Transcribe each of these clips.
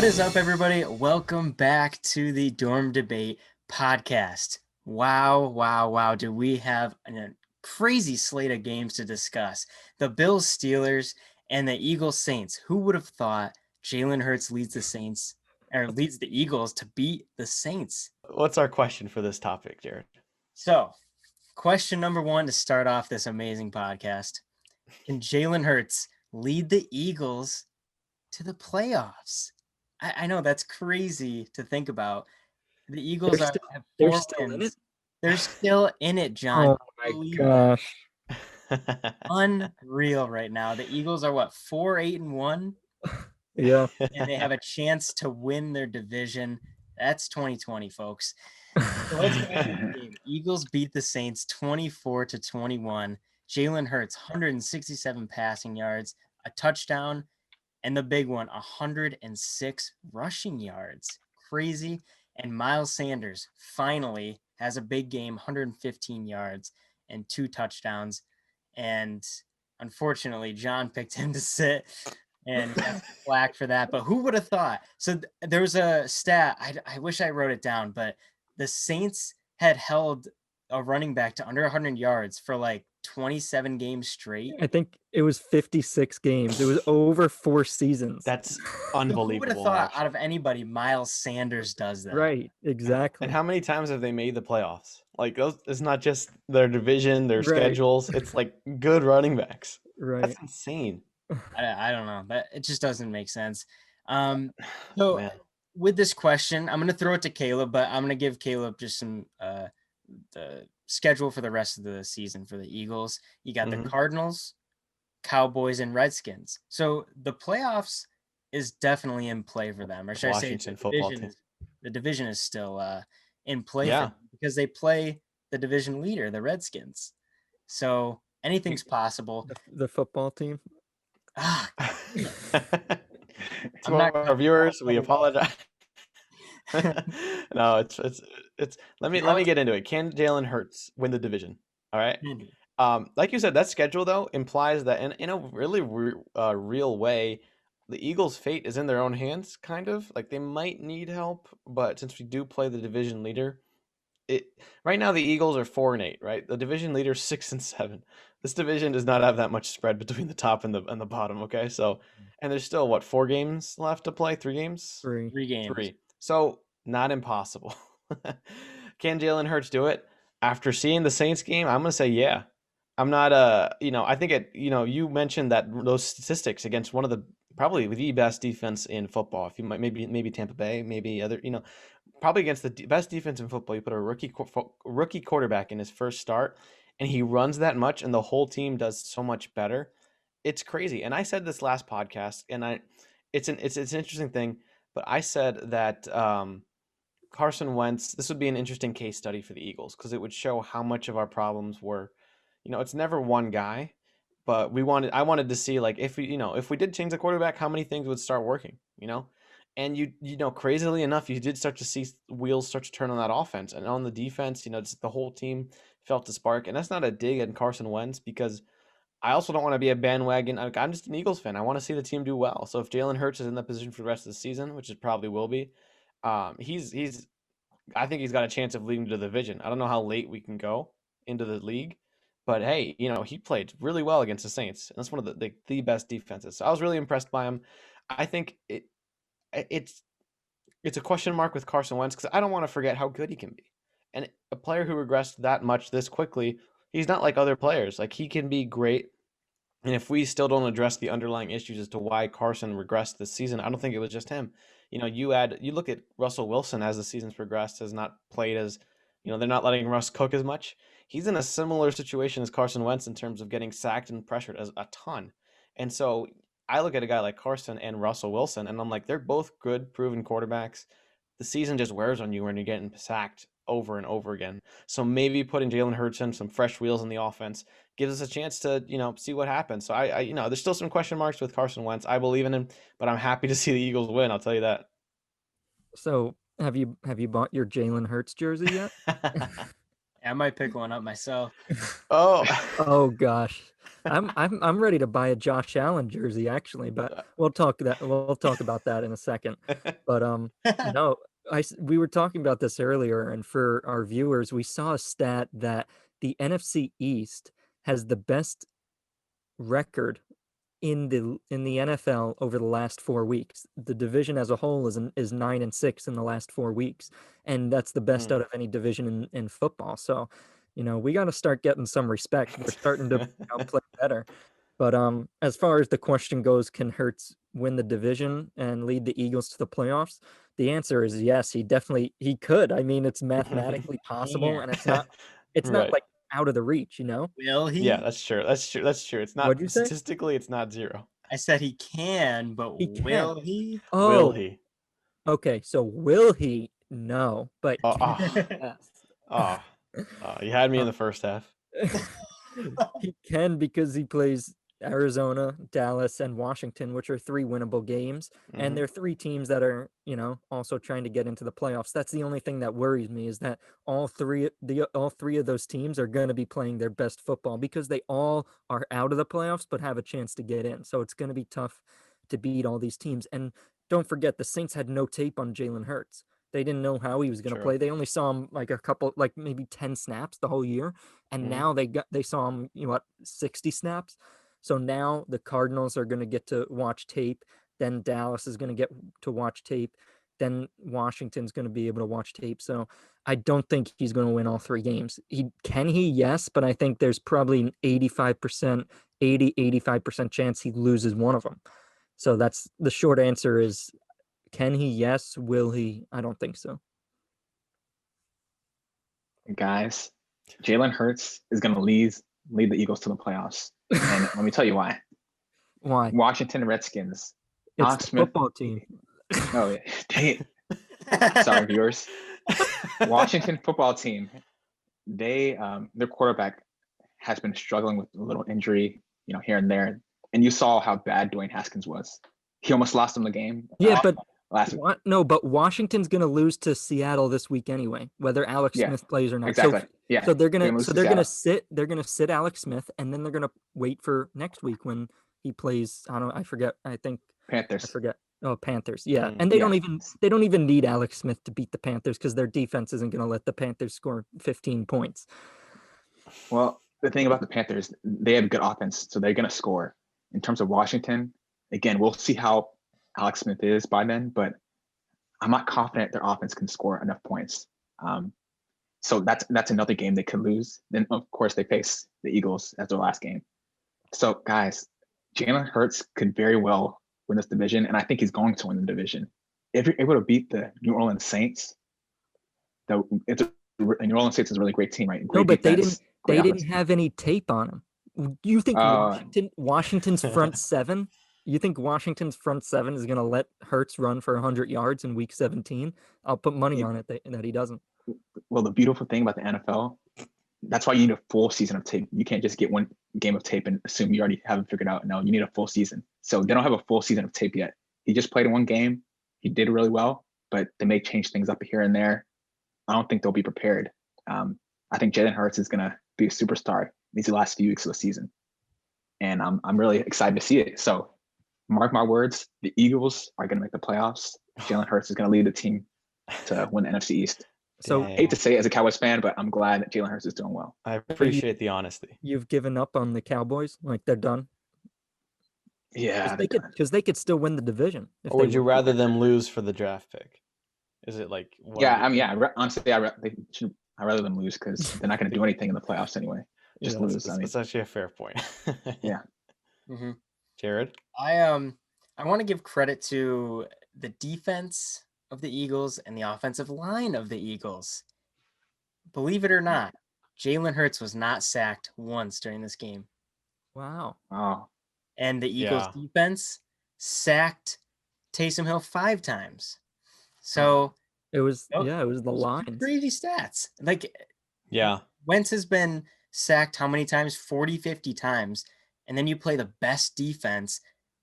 What is up, everybody? Welcome back to the Dorm Debate podcast. Wow. Do we have a crazy slate of games to discuss? The Bills Steelers and the Eagles Saints. Who would have thought Jalen Hurts leads the Eagles to beat the Saints? What's our question for this topic, Jared? So, question number one to start off this amazing podcast. Can Jalen Hurts lead the Eagles to the playoffs? I know that's crazy to think about. The Eagles have they're 4 still in it? wins. They're still in it, John. Oh my gosh. Unreal right now. The Eagles are 4-8-1, Yeah. and they have a chance to win their division. That's 2020, folks. So let's go into the game. Eagles beat the Saints 24-21. Jalen Hurts, 167 passing yards, a touchdown, and the big one, 106 rushing yards. Crazy. And Miles Sanders finally has a big game, 115 yards and 2 touchdowns. And unfortunately, John picked him to sit and got flack for that. But who would have thought? So there was a stat. I wish I wrote it down, but the Saints had held a running back to under 100 yards for like 27 games straight. I think it was 56 games. It was over 4 seasons. That's Who unbelievable. would have thought out of anybody Miles Sanders does that? Right, exactly. And how many times have they made the playoffs? Like, it's not just their division, their schedules. It's like good running backs. Right. That's insane. I don't know. That it just doesn't make sense. Man. With this question, I'm going to throw it to Caleb, but I'm going to give Caleb just some the schedule for the rest of the season for the Eagles. You got the Cardinals, Cowboys, and Redskins. So the playoffs is definitely in play for them. Or should Washington I say football team. The division is still in play for Yeah. them because they play the division leader, the Redskins. So anything's possible. The football team. To our viewers, we apologize. No, it's let me get into it. Can Jalen Hurts win the division? All right. Like you said, that schedule though implies that in a really real way, the Eagles' fate is in their own hands. Kind of like they might need help, but since we do play the division leader, right now the Eagles are 4-8. Right, the division leader 6-7. This division does not have that much spread between the top and the bottom. Okay, so and there's still 4 games left to play. 3 games. 3 games. 3. So not impossible. Can Jalen Hurts do it? After seeing the Saints game, I'm gonna say yeah. I'm not I think you mentioned that those statistics against one of the probably the best defense in football. If you might maybe Tampa Bay, maybe other probably against the best defense in football. You put a rookie quarterback in his first start, and he runs that much, and the whole team does so much better. It's crazy. And I said this last podcast, and it's an interesting thing, but I said that Carson Wentz, this would be an interesting case study for the Eagles because it would show how much of our problems were, it's never one guy, but I wanted to see like if we did change the quarterback, how many things would start working, and crazily enough, you did start to see wheels start to turn on that offense and on the defense. Just the whole team felt the spark, and that's not a dig at Carson Wentz because I also don't want to be a bandwagon. I'm just an Eagles fan. I want to see the team do well. So if Jalen Hurts is in that position for the rest of the season, which it probably will be, I think he's got a chance of leading to the division. I don't know how late we can go into the league, but hey, he played really well against the Saints. And that's one of the best defenses. So I was really impressed by him. I think it's a question mark with Carson Wentz because I don't want to forget how good he can be. And a player who regressed that much this quickly, he's not like other players. Like he can be great. And if we still don't address the underlying issues as to why Carson regressed this season, I don't think it was just him. You look at Russell Wilson as the season's progressed, has not played as, they're not letting Russ cook as much. He's in a similar situation as Carson Wentz in terms of getting sacked and pressured as a ton. And so I look at a guy like Carson and Russell Wilson, and I'm like, they're both good, proven quarterbacks. The season just wears on you when you're getting sacked over and over again. So maybe putting Jalen Hurts in, some fresh wheels in the offense, gives us a chance to, see what happens. So I there's still some question marks with Carson Wentz. I believe in him, but I'm happy to see the Eagles win. I'll tell you that. So have you bought your Jalen Hurts jersey yet? I might pick one up myself. Oh gosh. I'm ready to buy a Josh Allen jersey actually, but we'll talk about that in a second. But no, we were talking about this earlier, and for our viewers, we saw a stat that the NFC East has the best record in the NFL over the last 4 weeks. The division as a whole is 9-6 in the last 4 weeks, and that's the best out of any division in football. So, we got to start getting some respect. We're starting to play better. But as far as the question goes, can Hurts win the division and lead the Eagles to the playoffs? The answer is yes. He could. I mean, it's mathematically possible, and it's not Right. like out of the reach. Will Yeah, he? that's true. That's true. That's true. It's What'd not you say? statistically, it's not zero. I said he can, but He can. will he? Will Oh, he? okay. So will he? No, but Oh, can oh, he? Yes. oh, you had me in Um, the first half. he can because he plays Arizona, Dallas, and Washington, which are three winnable games. And Hmm. they're three teams that are, also trying to get into the playoffs. That's the only thing that worries me is that all three of those teams are going to be playing their best football because they all are out of the playoffs but have a chance to get in. So it's going to be tough to beat all these teams. And don't forget, the Saints had no tape on Jalen Hurts. They didn't know how he was going to True. play. They only saw him like a couple, like maybe 10 snaps the whole year, and Hmm. now they saw him, 60 snaps. So now the Cardinals are going to get to watch tape. Then Dallas is going to get to watch tape. Then Washington's going to be able to watch tape. So I don't think he's going to win all three games. Yes, but I think there's probably an 85%, 85% chance he loses one of them. So that's the short answer is can he? Yes. Will he? I don't think so. Guys, Jalen Hurts is going to lead the Eagles to the playoffs. And let me tell you why. Why? Washington Redskins. It's Alex the Smith. football team. Oh, yeah. Dang it. Sorry, viewers. Washington football team. Their quarterback has been struggling with a little injury, here and there. And you saw how bad Dwayne Haskins was. He almost lost him the game. Yeah, but last week. No, but Washington's going to lose to Seattle this week anyway, whether Alex Yeah, Smith plays or not. exactly. Yeah. So they're going lose to to Seattle. they're going to sit Alex Smith, and then they're going to wait for next week when he plays. I forget. I Panthers. forget. Oh, Panthers. Yeah. Mm. And Yeah. they don't even need Alex Smith to beat the Panthers because their defense isn't going to let the Panthers score 15 points. Well, the thing about the Panthers, they have good offense, so they're going to score. In terms of Washington, again, we'll see how Alex Smith is by then, but I'm not confident their offense can score enough points. So that's another game they could lose. Then, of course, they face the Eagles as their last game. So, guys, Jalen Hurts could very well win this division, and I think he's going to win the division. If you're able to beat the New Orleans Saints, New Orleans Saints is a really great team, right? Great No, but defense, they great didn't have any tape on him. Do you think Washington's front seven? You think Washington's front seven is going to let Hurts run for 100 yards in Week 17? I'll put money on it that he doesn't. Well, the beautiful thing about the NFL, that's why you need a full season of tape. You can't just get one game of tape and assume you already have it figured out. No, you need a full season. So they don't have a full season of tape yet. He just played in one game. He did really well, but they may change things up here and there. I don't think they'll be prepared. I think Jalen Hurts is going to be a superstar these last few weeks of the season. And I'm really excited to see it. So mark my words, the Eagles are going to make the playoffs. Jalen Hurts is going to lead the team to win the NFC East. So I hate to say it as a Cowboys fan, but I'm glad that Jalen Hurts is doing well. I appreciate the honesty. You've given up on the Cowboys? Like they're done? Yeah, Because they could still win the division. Or would you rather them lose for the draft pick? Is it like honestly, I'd rather them lose because they're not going to do anything in the playoffs anyway. Just lose. That's actually a fair point. Yeah. Mm-hmm. Jared? I want to give credit to the defense of the Eagles and the offensive line of the Eagles. Believe it or not, Jalen Hurts was not sacked once during this game. Wow. Oh. And the Eagles defense sacked Taysom Hill 5 times. So it was the Lions. Crazy stats. Like, yeah. Wentz has been sacked how many times? 40, 50 times. And then you play the best defense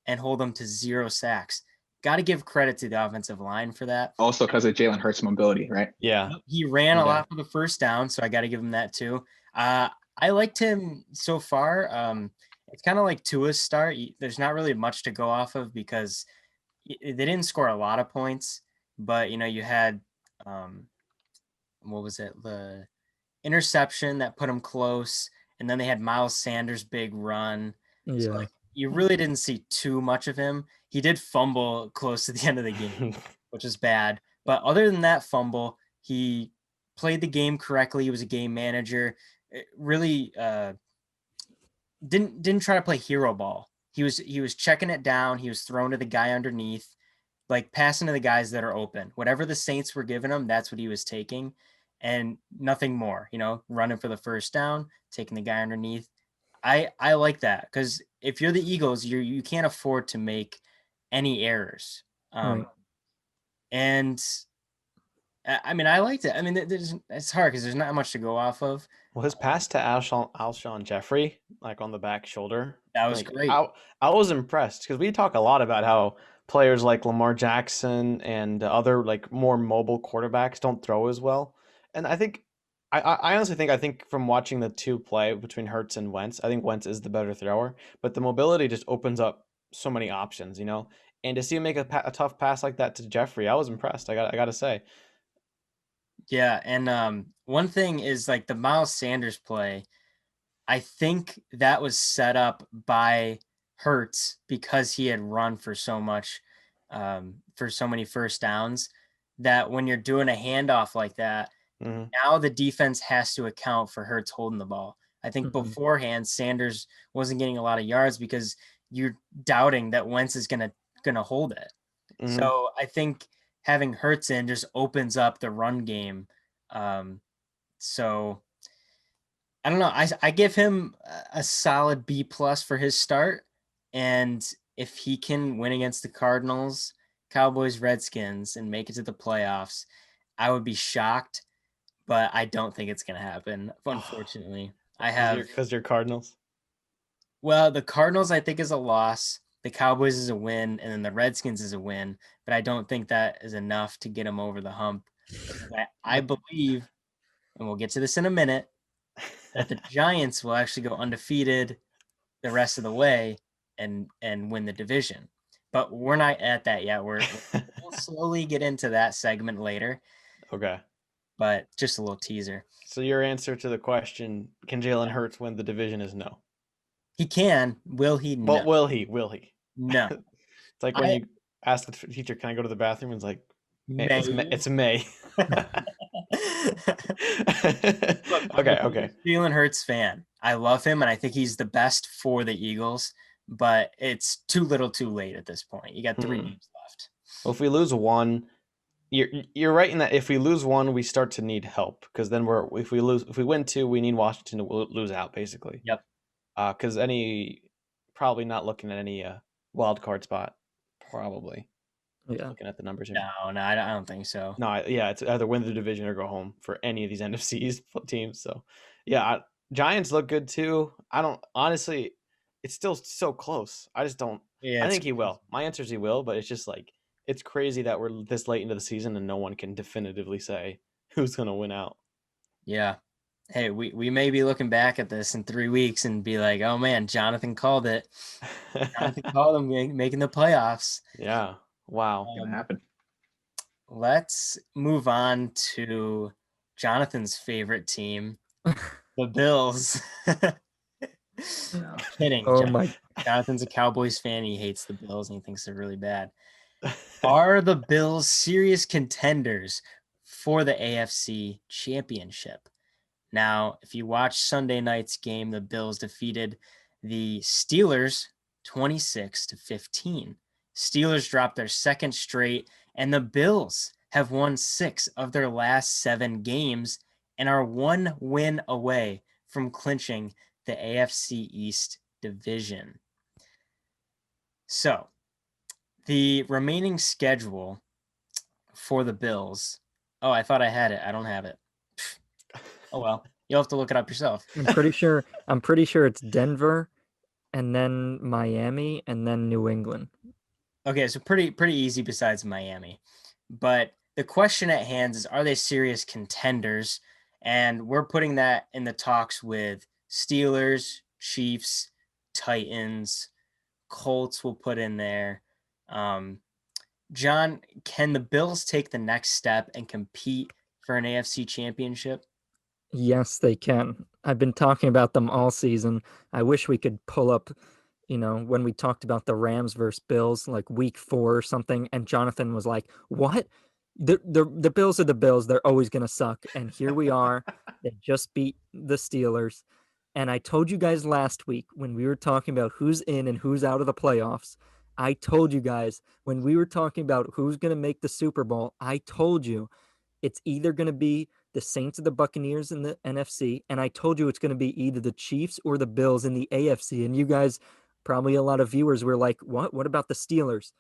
and hold them to 0 sacks. Got to give credit to the offensive line for that. Also because of Jalen Hurts' mobility, right? Yeah. He ran a lot for the first down, so I got to give him that too. I liked him so far. It's kind of like Tua's start. There's not really much to go off of because they didn't score a lot of points, but you had what was it? The interception that put them close, and then they had Miles Sanders' big run. Yeah. So you really didn't see too much of him. He did fumble close to the end of the game, which is bad. But other than that fumble, he played the game correctly. He was a game manager. It really didn't try to play hero ball. He was checking it down. He was throwing to the guy underneath, like passing to the guys that are open. Whatever the Saints were giving him, that's what he was taking, and nothing more. Running for the first down, taking the guy underneath. I like that because if you're the Eagles, you can't afford to make any errors. Right. And I mean, I liked it. I mean, it's hard because there's not much to go off of. Well, his pass to Alshon Jeffrey, like on the back shoulder, That was like, great. I was impressed because we talk a lot about how players like Lamar Jackson and other like more mobile quarterbacks don't throw as well. And I think I honestly think from watching the two play between Hurts and Wentz, I think Wentz is the better thrower, but the mobility just opens up so many options, And to see him make a tough pass like that to Jeffrey, I was impressed. I got to say. Yeah, and one thing is like the Miles Sanders play. I think that was set up by Hurts because he had run for so much, for so many first downs, that when you're doing a handoff like that, now the defense has to account for Hurts holding the ball. I think beforehand Sanders wasn't getting a lot of yards because you're doubting that Wentz is gonna hold it. So I think having Hurts in just opens up the run game. So I don't know. I give him a solid B+ for his start, and if he can win against the Cardinals, Cowboys, Redskins, and make it to the playoffs, I would be shocked, but I don't think it's going to happen. Unfortunately, because you're Cardinals. Well, the Cardinals I think is a loss. The Cowboys is a win, and then the Redskins is a win, but I don't think that is enough to get them over the hump. I believe, and we'll get to this in a minute, that the Giants will actually go undefeated the rest of the way and win the division. But we're not at that yet. We'll slowly get into that segment later. Okay. But just a little teaser. So your answer to the question, can Jalen Hurts win the division, is no. He can. Will he? No. But will he? Will he? No. It's like when you ask the teacher, can I go to the bathroom? It's like, it's May. Okay. Jalen Hurts fan. I love him, and I think he's the best for the Eagles, but it's too little too late at this point. You got 3 games left. Well, if we lose one, you're right in that if we lose one, we start to need help because then if we win 2, we need Washington to lose out basically. Yep. Because probably not looking at any wild card spot, probably. Yeah. Looking at the numbers here. No, I don't think so. No, it's either win the division or go home for any of these NFC's teams. So, yeah, Giants look good too. I don't honestly. It's still so close. I just don't. Yeah, I think he will. My answer is he will, but it's just like it's crazy that we're this late into the season and no one can definitively say who's going to win out. Yeah. Hey, we may be looking back at this in 3 weeks and be like, oh man, Jonathan called it. Jonathan called them making the playoffs. Yeah. Wow. It's gonna happen. Let's move on to Jonathan's favorite team, the Bills. No, kidding. Jonathan's a Cowboys fan. He hates the Bills and he thinks they're really bad. Are the Bills serious contenders for the AFC Championship? Now, if you watch Sunday night's game, the Bills defeated the Steelers 26-15. Steelers dropped their second straight, and the Bills have won 6 of their last 7 games and are 1 win away from clinching the AFC East division. So, the remaining schedule for the Bills. Oh, I thought I had it. I don't have it. Oh well, you'll have to look it up yourself. I'm pretty sure it's Denver, and then Miami, and then New England. Okay, so pretty easy besides Miami. But the question at hand is, are they serious contenders? And we're putting that in the talks with Steelers, Chiefs, Titans, Colts will put in there. John, can the Bills take the next step and compete for an AFC championship? Yes, they can. I've been talking about them all season. I wish we could pull up, when we talked about the Rams versus Bills, like week 4 or something, and Jonathan was like, "What? The Bills are the Bills. They're always gonna suck." And here we are. They just beat the Steelers. And I told you guys last week when we were talking about who's in and who's out of the playoffs. I told you guys when we were talking about who's gonna make the Super Bowl. I told you it's either gonna be the Saints or the Buccaneers in the NFC, and I told you it's going to be either the Chiefs or the Bills in the AFC. And you guys, probably a lot of viewers were like, "What? What about the Steelers?"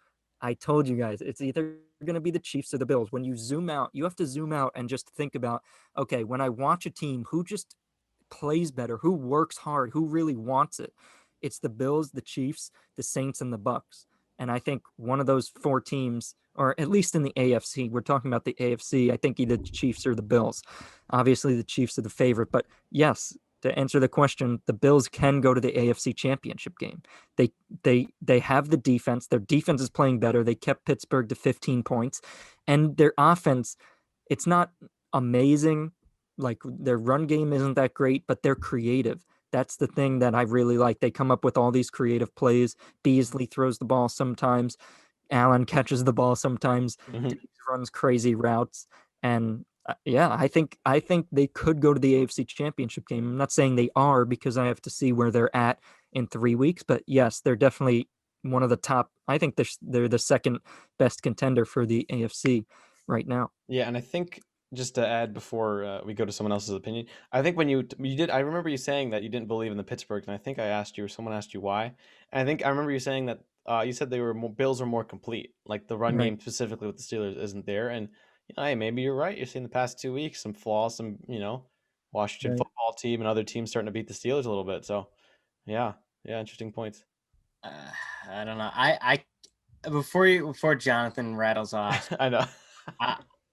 I told you guys it's either going to be the Chiefs or the Bills. When you zoom out, you have to zoom out and just think about, okay, when I watch a team who just plays better, who works hard, who really wants it, it's the Bills, the Chiefs, the Saints, and the Bucks. And I think one of those 4 teams, or at least in the AFC, we're talking about the AFC, I think either the Chiefs or the Bills. Obviously, the Chiefs are the favorite. But yes, to answer the question, the Bills can go to the AFC Championship game. They have the defense. Their defense is playing better. They kept Pittsburgh to 15 points. And their offense, it's not amazing. Like their run game isn't that great, but they're creative. That's the thing that I really like. They come up with all these creative plays. Beasley throws the ball sometimes. Allen catches the ball sometimes. Diggs runs crazy routes. And I think they could go to the AFC Championship game. I'm not saying they are because I have to see where they're at in 3 weeks, but yes, they're definitely one of the top. I think they're the second best contender for the AFC right now. Yeah, and I think just to add before we go to someone else's opinion, I think when you did, I remember you saying that you didn't believe in the Pittsburgh, and I think I asked you or someone asked you why, and I think I remember you saying that you said they were Bills are more complete, like the run Right. game specifically with the Steelers isn't there, and hey, maybe you're right. You're seeing the past 2 weeks some flaws, some Washington Right. football team and other teams starting to beat the Steelers a little bit. So yeah, interesting points. I don't know. I before Jonathan rattles off, I know.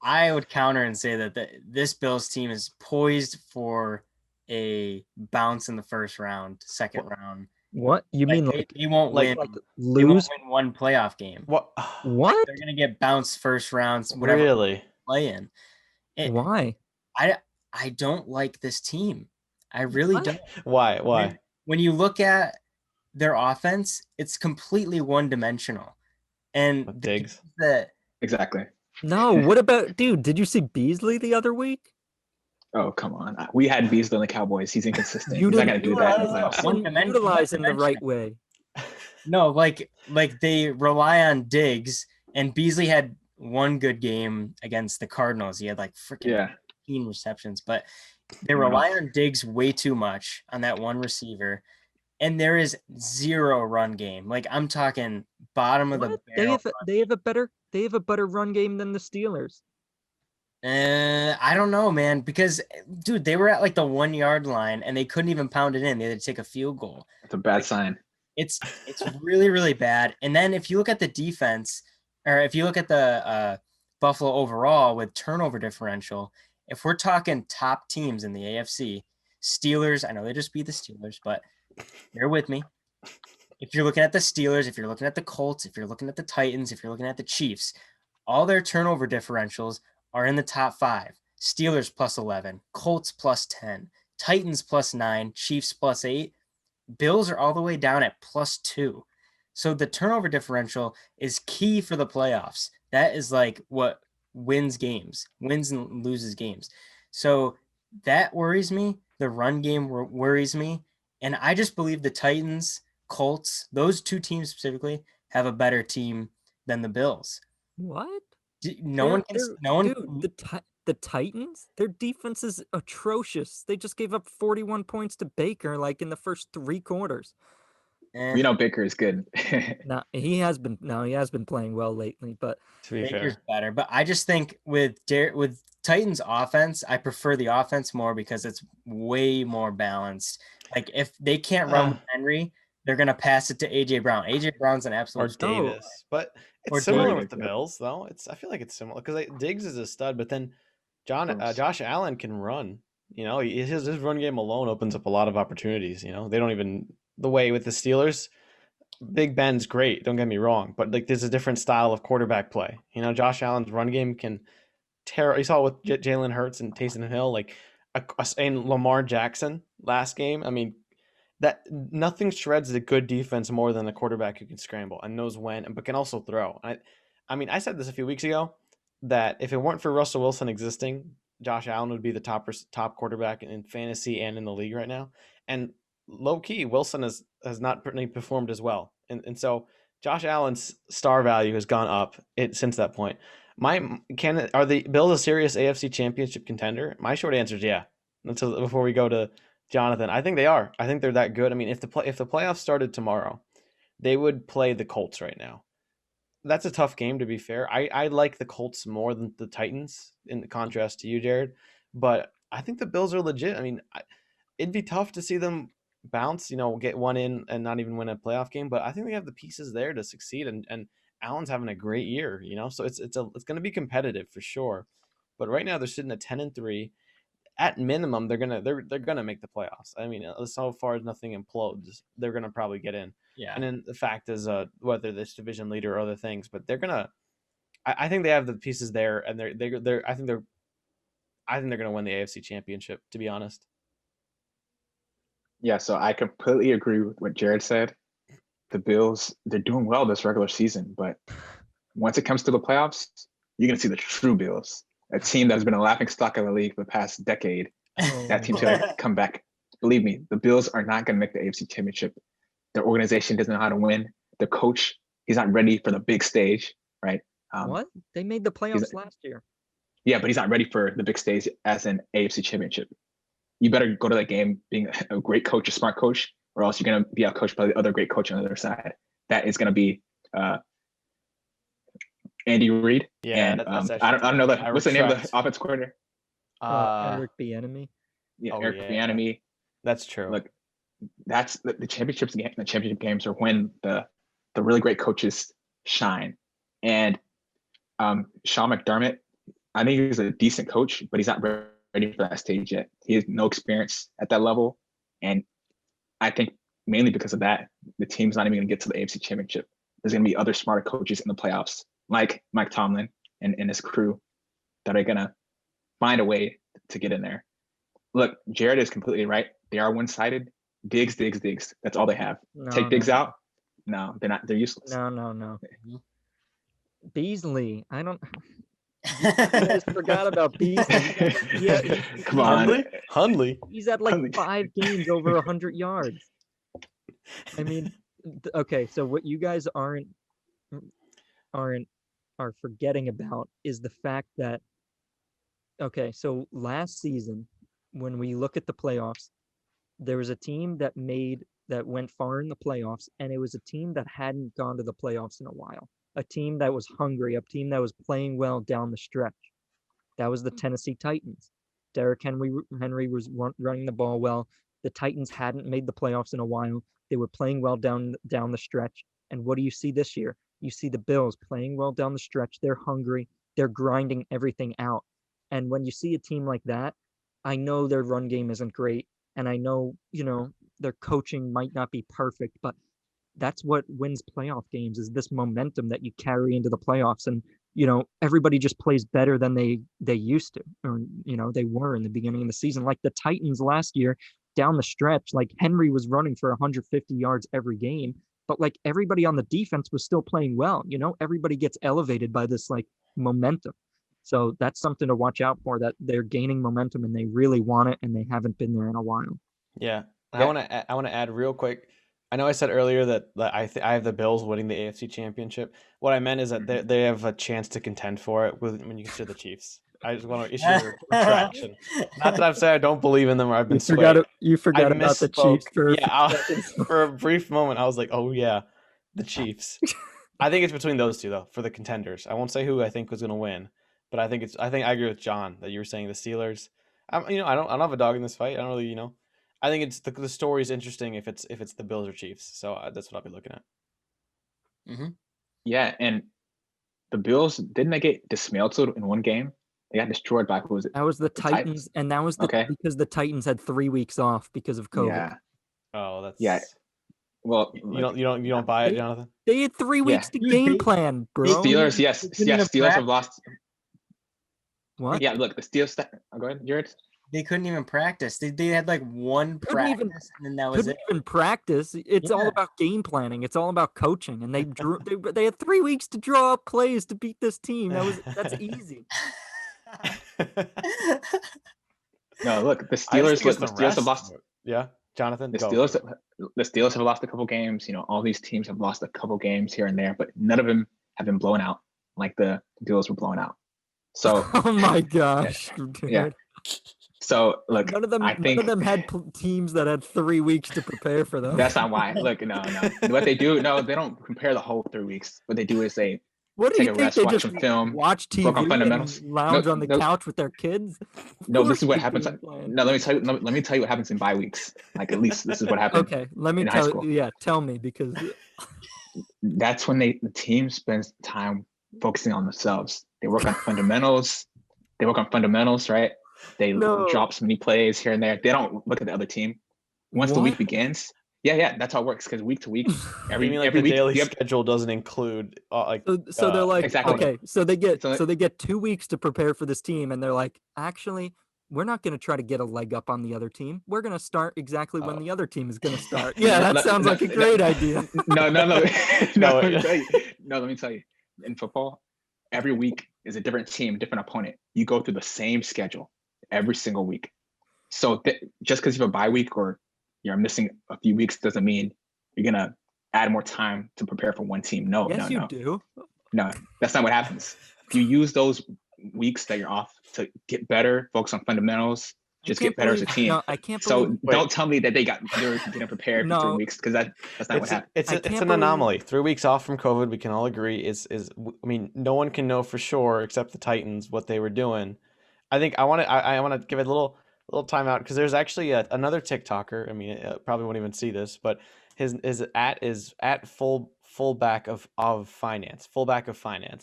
I would counter and say that this Bills team is poised for a bounce in the first round, second round. What you mean? They won't like win? Lose? They won't win one playoff game. What? What? They're gonna get bounced first rounds, whatever Really? play in. Why? I don't like this team. I really don't. Why? When you look at their offense, it's completely one-dimensional. And With Diggs. Exactly. No, what about, dude, did you see Beasley the other week? Oh, come on. We had Beasley on the Cowboys. He's inconsistent. He's not didn't going to do that in the playoffs. Utilize him the right way. No, like they rely on Diggs, and Beasley had one good game against the Cardinals. He had like freaking 15 receptions, but they rely on Diggs way too much on that one receiver, and there is zero run game. Like I'm talking bottom of the barrel. They have a better run game than the Steelers. I don't know, man, because dude, they were at like the 1 yard line and they couldn't even pound it in. They had to take a field goal. That's a bad sign. It's really, really bad. And then if you look at the defense, or if you look at the Buffalo overall with turnover differential, if we're talking top teams in the AFC, Steelers, I know they just beat the Steelers, but bear with me. If you're looking at the Steelers, if you're looking at the Colts, if you're looking at the Titans, if you're looking at the Chiefs, all their turnover differentials are in the top 5. Steelers plus 11, Colts plus 10, Titans plus 9, Chiefs plus 8. Bills are all the way down at plus 2. So the turnover differential is key for the playoffs. That is like what wins and loses games. So that worries me. The run game worries me. And I just believe the Titans, Colts, those 2 teams specifically have a better team than the Bills. What? The Titans, their defense is atrocious. They just gave up 41 points to Baker like in the first 3 quarters. We know Baker is good. No, he has been playing well lately, but to be Baker's fair, better. But I just think with Titans offense, I prefer the offense more because it's way more balanced. Like if they can't run with Henry, they're gonna pass it to AJ Brown. AJ Brown's an absolute or Davis, but it's similar with the Bills though. I feel like it's similar because Diggs is a stud, but then Josh Allen can run. His run game alone opens up a lot of opportunities. They don't even the way with the Steelers. Big Ben's great, don't get me wrong, but like there's a different style of quarterback play. You know, Josh Allen's run game can tear. You saw it with Jalen Hurts and Taysom Hill, like and Lamar Jackson last game. I mean, that nothing shreds a good defense more than a quarterback who can scramble and knows when, but can also throw. I mean, I said this a few weeks ago that if it weren't for Russell Wilson existing, Josh Allen would be the top quarterback in fantasy and in the league right now. And low key, Wilson has not performed as well, and so Josh Allen's star value has gone up since that point. Are the Bills a serious AFC Championship contender? My short answer is yeah. Until before we go to Jonathan, I think they are. I think they're that good. I mean, if the playoffs started tomorrow, they would play the Colts right now. That's a tough game, to be fair. I like the Colts more than the Titans, in contrast to you, Jared. But I think the Bills are legit. I mean, it'd be tough to see them bounce, get one in and not even win a playoff game. But I think they have the pieces there to succeed. And Allen's having a great year, so it's going to be competitive for sure. But right now they're sitting at 10-3. At minimum, they're gonna make the playoffs. I mean, so far as nothing implodes, they're gonna probably get in. Yeah. And then the fact is, whether this division leader or other things, but they're gonna. I think they have the pieces there, and I think they're gonna win the AFC Championship. To be honest. Yeah, so I completely agree with what Jared said. The Bills, they're doing well this regular season, but once it comes to the playoffs, you're gonna see the true Bills. A team that's been a laughingstock of the league for the past decade. That team's gonna come back. Believe me, the Bills are not gonna make the AFC Championship. Their organization doesn't know how to win. The coach, he's not ready for the big stage, right? What? They made the playoffs last year. Yeah, but he's not ready for the big stage as an AFC Championship. You better go to that game being a great coach, a smart coach, or else you're gonna be outcoached by the other great coach on the other side. That is gonna be Andy Reid. Yeah, and I don't know that. What's the name of the offense coordinator? Eric Bieniemy. Yeah, Eric Bieniemy. That's true. Look, that's the championships. The championship games are when the really great coaches shine. And Sean McDermott, I think he's a decent coach, but he's not ready for that stage yet. He has no experience at that level, and I think mainly because of that, the team's not even going to get to the AFC Championship. There's going to be other smarter coaches in the playoffs, like Mike Tomlin and his crew, that are going to find a way to get in there. Look, Jared is completely right. They are one-sided. Diggs. That's all they have. Take Diggs out. No, they're not. They're useless. No. Beasley. I don't. I just forgot about Beasley. Yeah, Come on, Hundley. He's at like 5 games over 100 yards. I mean, okay. So what you guys are forgetting about is the fact that, okay, so last season, when we look at the playoffs, there was a team that went far in the playoffs, and it was a team that hadn't gone to the playoffs in a while. A team that was hungry, a team that was playing well down the stretch. That was the Tennessee Titans. Derrick Henry was running the ball well. The Titans hadn't made the playoffs in a while. They were playing well down the stretch. And what do you see this year? You see the Bills playing well down the stretch. They're hungry. They're grinding everything out. And when you see a team like that, I know their run game isn't great. And I know, their coaching might not be perfect, but that's what wins playoff games, is this momentum that you carry into the playoffs. And, everybody just plays better than they used to, or, they were in the beginning of the season. Like the Titans last year down the stretch, like Henry was running for 150 yards every game, but like everybody on the defense was still playing well. Everybody gets elevated by this like momentum. So that's something to watch out for, that they're gaining momentum and they really want it, and they haven't been there in a while. Yeah. I want to add real quick. I know I said earlier that I have the Bills winning the AFC Championship. What I meant is that they have a chance to contend for it when you consider the Chiefs. I just want to issue a retraction. Not that I'm saying I don't believe in them or I've been swayed. You forgot about the Chiefs for a brief moment. I was like, oh yeah, the Chiefs. I think it's between those two though for the contenders. I won't say who I think was going to win, but I think I agree with John that you were saying the Steelers. I don't have a dog in this fight. I don't really I think it's the story is interesting if it's the Bills or Chiefs. So that's what I'll be looking at. Mm-hmm. Yeah, and the Bills, didn't they get dismantled in one game? They got destroyed by, who was it? That was the Titans, and that was because the Titans had 3 weeks off because of COVID. Yeah. Oh, that's Well, You don't buy it, Jonathan? They had 3 weeks to Dude, game plan, bro. Steelers, yes, They couldn't even Steelers have lost. What? Yeah, look, the Steelers. Go ahead, Jared. They couldn't even practice. They had like one Couldn't even- practice, and then that was Couldn't it. even practice. It's all Yeah. about game planning. It's all about coaching. And they had 3 weeks to draw up plays to beat this team. That's easy. No, look, the I just Steelers. think it's The the Steelers have rest. lost. Yeah, Jonathan. The go. Steelers have lost a couple games. All these teams have lost a couple games here and there, but none of them have been blown out like the Steelers were blown out. So Oh my gosh, dude. yeah. So look, None of them had teams that had 3 weeks to prepare for them. that's not why. Look, no. What they do, no, they don't compare the whole 3 weeks. What they do is they What do take you a think? rest, They watch just some film, watch work on TV fundamentals. and lounge on the No. couch with their kids? Of No, this course is what they happens. game plan. No, let me tell you what happens in bye weeks. Like at least this is what happened. Okay, let me in high tell school. you. Yeah, tell me because That's when the team spends time focusing on themselves. They work on fundamentals. Right? They No. drop so many plays here and there. They don't look at the other team. Once the week What? begins, yeah, that's how it works. Because week to week, You mean like every the week, daily you have- schedule doesn't include So they're like, Exactly. okay, so they get So- they get 2 weeks to prepare for this team, and they're like, actually, we're not going to try to get a leg up on the other team. We're going to start exactly when the other team is going to start. Yeah, that sounds like a great idea. No. No, Let me tell you. No, let me tell you. In football, every week is a different team, different opponent. You go through the same schedule every single week. So just because you have a bye week or you're missing a few weeks doesn't mean you're gonna add more time to prepare for one team. No, Yes, you do. No, that's not what happens. You use those weeks that you're off to get better, focus on fundamentals, just get better as a team. No, I can't So believe. don't tell me that they're getting prepared for 3 No. weeks because that's not what happened. It's I an can't anomaly. 3 weeks off from COVID, we can all agree is. I mean, no one can know for sure except the Titans what they were doing. I think I want to give it a little timeout because there's actually another TikToker. I mean, probably won't even see this, but his at is at fullback of finance,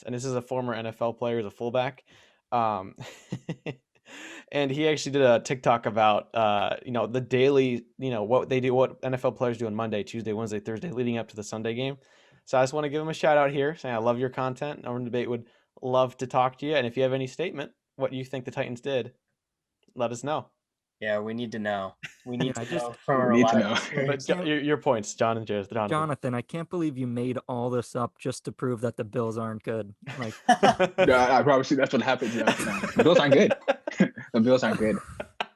and this is a former NFL player, is a fullback. And he actually did a TikTok about the daily, what they do, what NFL players do on Monday, Tuesday, Wednesday, Thursday, leading up to the Sunday game. So I just want to give him a shout out here, saying I love your content. Our debate would love to talk to you, and if you have any statement, what you think the Titans did, let us know. Yeah, we need to know. We need Yeah, to I just- know from a We need to reliable know. source. But your points, John and Jonathan. Jonathan, I can't believe you made all this up just to prove that the Bills aren't good. Like, No, I promise you that's what happens. No. The Bills aren't good. The Bills aren't good.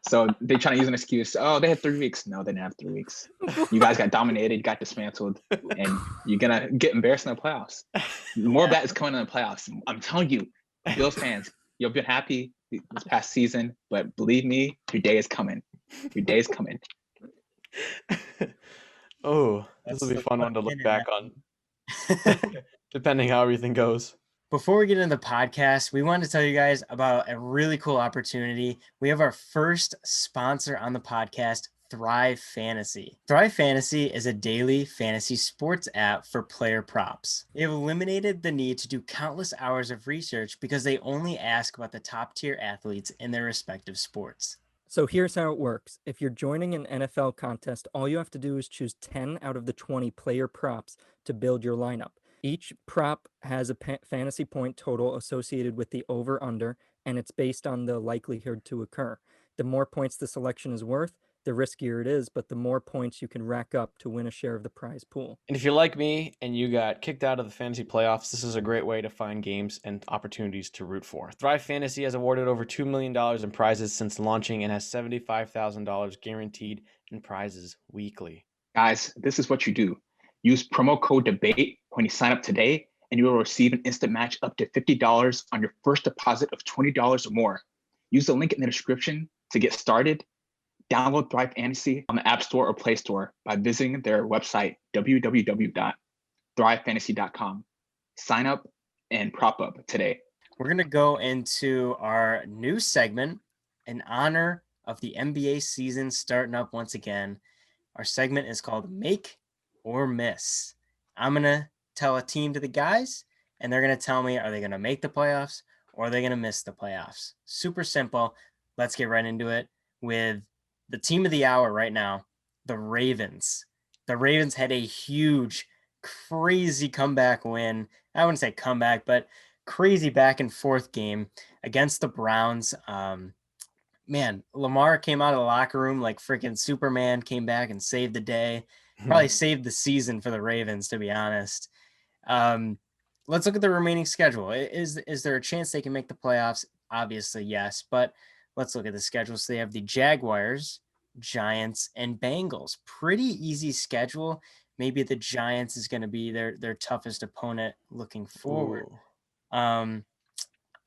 So they trying to use an excuse. Oh, they had 3 weeks. No, they didn't have 3 weeks. You guys got dominated, got dismantled, and you're gonna get embarrassed in the playoffs. More of that is coming in the playoffs. I'm telling you, Bills fans, you've been happy this past season, but believe me, your day is coming. Your day is coming. Oh, this That's will be a the fun one to look fucking back on, depending how everything goes. Before we get into the podcast, we wanted to tell you guys about a really cool opportunity. We have our first sponsor on the podcast, ThriveFantasy. ThriveFantasy is a daily fantasy sports app for player props. They have eliminated the need to do countless hours of research because they only ask about the top tier athletes in their respective sports. so here's how it works. If you're joining an NFL contest, all you have to do is choose 10 out of the 20 player props to build your lineup. Each prop has a fantasy point total associated with the over/under, and it's based on the likelihood to occur. The more points the selection is worth, the riskier it is, but the more points you can rack up to win a share of the prize pool. And if you're like me and you got kicked out of the fantasy playoffs, this is a great way to find games and opportunities to root for. Thrive Fantasy has awarded over $2 million in prizes since launching and has $75,000 guaranteed in prizes weekly. Guys, this is what you do. Use promo code DEBATE when you sign up today, and you will receive an instant match up to $50 on your first deposit of $20 or more. Use the link in the description to get started. Download Thrive Fantasy on the App Store or Play Store by visiting their website, www.thrivefantasy.com. Sign up and prop up today. We're going to go into our new segment in honor of the NBA season starting up once again. Our segment is called Make or Miss. I'm going to tell a team to the guys, and they're going to tell me, are they going to make the playoffs or are they going to miss the playoffs? Super simple. Let's get right into it with the team of the hour right now, the Ravens. the Ravens had a huge, crazy comeback win. I wouldn't say comeback, but crazy back and forth game against the Browns. Man, Lamar came out of the locker room like freaking Superman, came back and saved the day. Probably saved the season for the Ravens, to be honest. Let's look at the remaining schedule. Is there a chance they can make the playoffs? Obviously, yes. But let's look at the schedule. So they have the Jaguars, Giants, and Bengals. Pretty easy schedule. Maybe the Giants is going to be their toughest opponent looking forward. Ooh.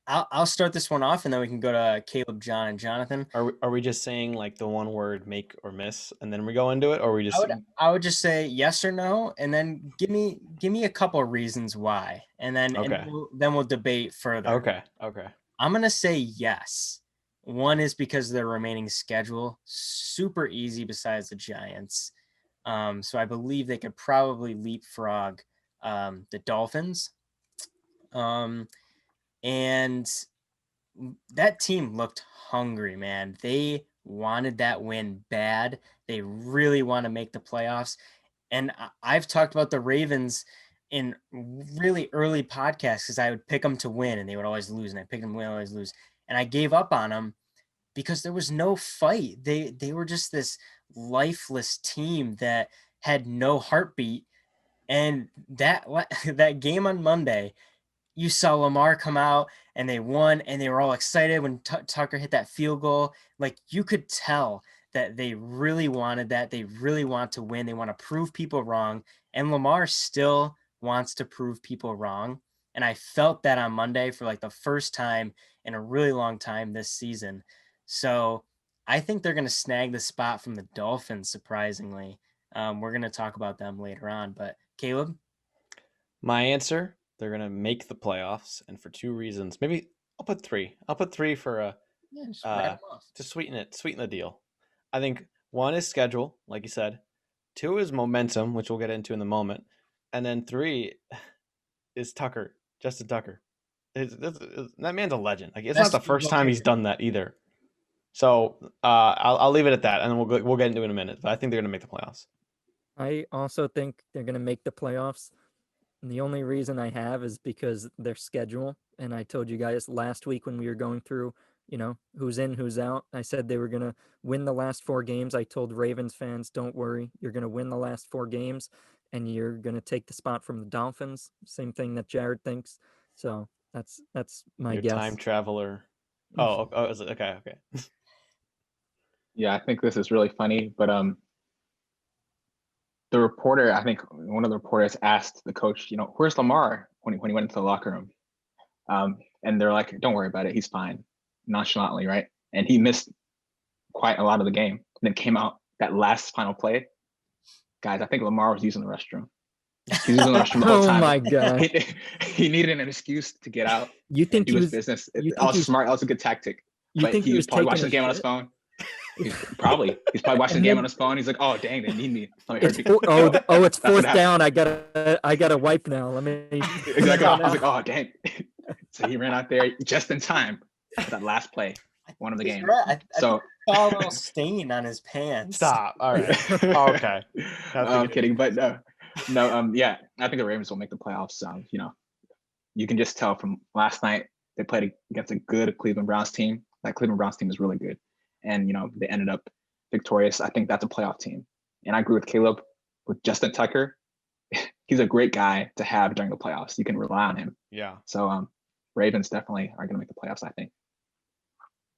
I'll start this one off, and then we can go to Caleb, John, and Jonathan. Are we just saying like the one word make or miss, and then we go into it, or are we just? I would just say yes or no, and then give me a couple of reasons why, and then Okay. then we'll debate further. Okay. I'm gonna say yes. One is because of their remaining schedule, super easy besides the Giants. So I believe they could probably leapfrog the Dolphins. And that team looked hungry, man. They wanted that win bad. They really want to make the playoffs. And I've talked about the Ravens in really early podcasts because I would pick them to win and they would always lose. And I picked them to win, always lose. And I gave up on them because there was no fight. They were just this lifeless team that had no heartbeat. And that game on Monday, you saw Lamar come out and they won and they were all excited when Tucker hit that field goal. Like you could tell that they really wanted that. They really want to win. They want to prove people wrong. And Lamar still wants to prove people wrong. And I felt that on Monday for like the first time in a really long time this season. So I think they're going to snag the spot from the Dolphins, surprisingly. We're going to talk about them later on. But Caleb? My answer, they're going to make the playoffs, and for two reasons. Maybe I'll put three. I'll put three for to sweeten the deal. I think one is schedule, like you said. Two is momentum, which we'll get into in a moment. And then three is Tucker, Justin Tucker. That man's a legend. Like it's not the first time he's done that either. So I'll leave it at that, and we'll get into it in a minute. But I think they're going to make the playoffs. I also think they're going to make the playoffs. And the only reason I have is because their schedule. And I told you guys last week when we were going through, who's in, who's out. I said they were going to win the last 4 games. I told Ravens fans, don't worry, you're going to win the last 4 games and you're going to take the spot from the Dolphins. Same thing that Jared thinks. So that's my guess. Time traveler. Oh, okay. Yeah, I think this is really funny, but the reporter, I think one of the reporters asked the coach, where's Lamar when he went into the locker room? And they're like, don't worry about it. He's fine, nonchalantly, right? And he missed quite a lot of the game. And then came out that last final play. Guys, I think Lamar was using the restroom. He was using the restroom the whole time. Oh my God. He needed an excuse to get out. You think do his business. That was smart. That was a good tactic. But he was probably watching the game on his phone. He's probably watching the game on his phone. He's like, "Oh dang, they need me." It's 4th down. I gotta wipe now. Let me. Exactly. I was like, "Oh dang!" So he ran out there just in time for that last play, one of the game. Right. I saw a little stain on his pants. Stop. All right. Okay. I'm kidding, but no. Yeah, I think the Ravens will make the playoffs. You can just tell from last night they played against a good Cleveland Browns team. That Cleveland Browns team is really good. And, they ended up victorious. I think that's a playoff team. And I agree with Caleb with Justin Tucker. He's a great guy to have during the playoffs. You can rely on him. Yeah. So Ravens definitely are going to make the playoffs, I think.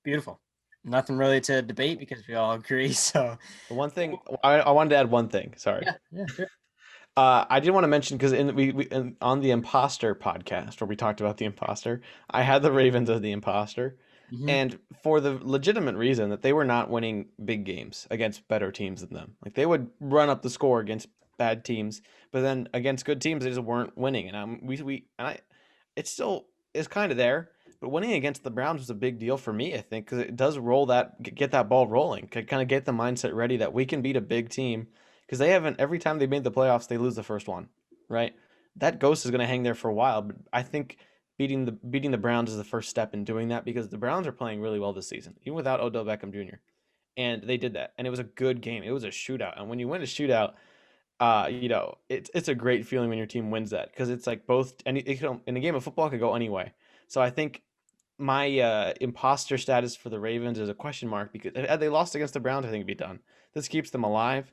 Beautiful. Nothing really to debate because we all agree. So the one thing I wanted to add one thing. Sorry. Yeah, sure. I did want to mention because on the Imposter podcast where we talked about the imposter, I had the Ravens as the imposter. Mm-hmm. And for the legitimate reason that they were not winning big games against better teams than them. Like they would run up the score against bad teams, but then against good teams they just weren't winning. And it still is kind of there, but winning against the Browns was a big deal for me, I think, because it does get that ball rolling, kind of get the mindset ready that we can beat a big team, because they haven't. Every time they made the playoffs, they lose the first one, right? That ghost is going to hang there for a while, but I think beating the Browns is the first step in doing that, because the Browns are playing really well this season, even without Odell Beckham Jr. And they did that, and it was a good game. It was a shootout, and when you win a shootout, it's a great feeling when your team wins that, because it's like both, and in a game of football it could go any way. So I think my imposter status for the Ravens is a question mark, because had they lost against the Browns, I think it'd be done. This keeps them alive,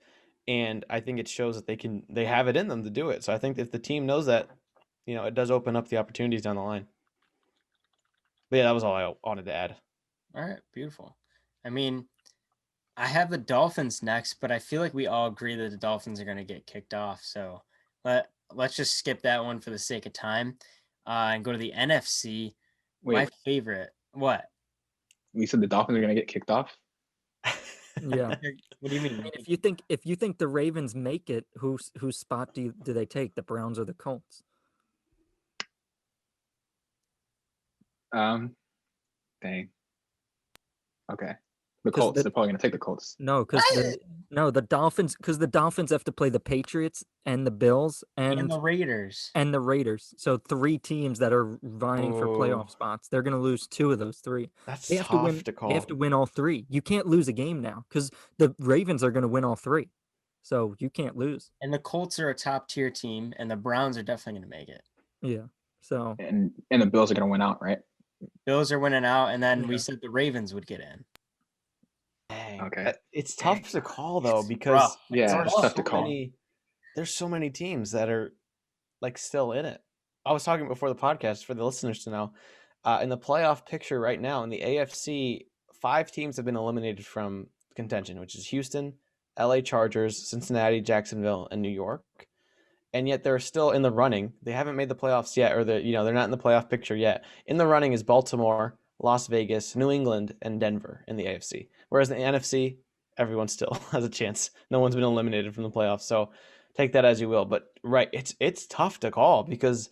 and I think it shows that they have it in them to do it. So I think if the team knows that, it does open up the opportunities down the line. But yeah, that was all I wanted to add. All right, beautiful. I mean, I have the Dolphins next, but I feel like we all agree that the Dolphins are going to get kicked off. So let's just skip that one for the sake of time, and go to the NFC. Wait, My favorite. What? we said the Dolphins are gonna get kicked off. Yeah. What do you I mean? mean, if you think the Ravens make it, whose spot do they take? The Browns or the Colts? Dang. Okay. The Colts. They're probably gonna take the Colts. No, because the Dolphins, because the Dolphins have to play the Patriots and the Bills And the Raiders. and the Raiders. So 3 teams that are vying for playoff spots. They're going to lose 2 of those 3. That's They have tough to win. to call. They have to win all 3. You can't lose a game now because the Ravens are going to win all 3. So you can't lose. And the Colts are a top tier team, and the Browns are definitely going to make it. Yeah. So And the Bills are gonna win out, right? Bills are winning out, and then Yeah. we said the Ravens would get in. Dang. Okay. It's tough to call though, It's because rough. Yeah, it's tough to call. There's so many teams that are like still in it. I was talking before the podcast for the listeners to know. In the playoff picture right now in the AFC, 5 teams have been eliminated from contention, which is Houston, LA Chargers, Cincinnati, Jacksonville, and New York. And yet they're still in the running. They haven't made the playoffs yet, or they're not in the playoff picture yet. In the running is Baltimore, Las Vegas, New England, and Denver in the AFC. Whereas in the NFC, everyone still has a chance. No one's been eliminated from the playoffs. So take that as you will. But right, it's tough to call, because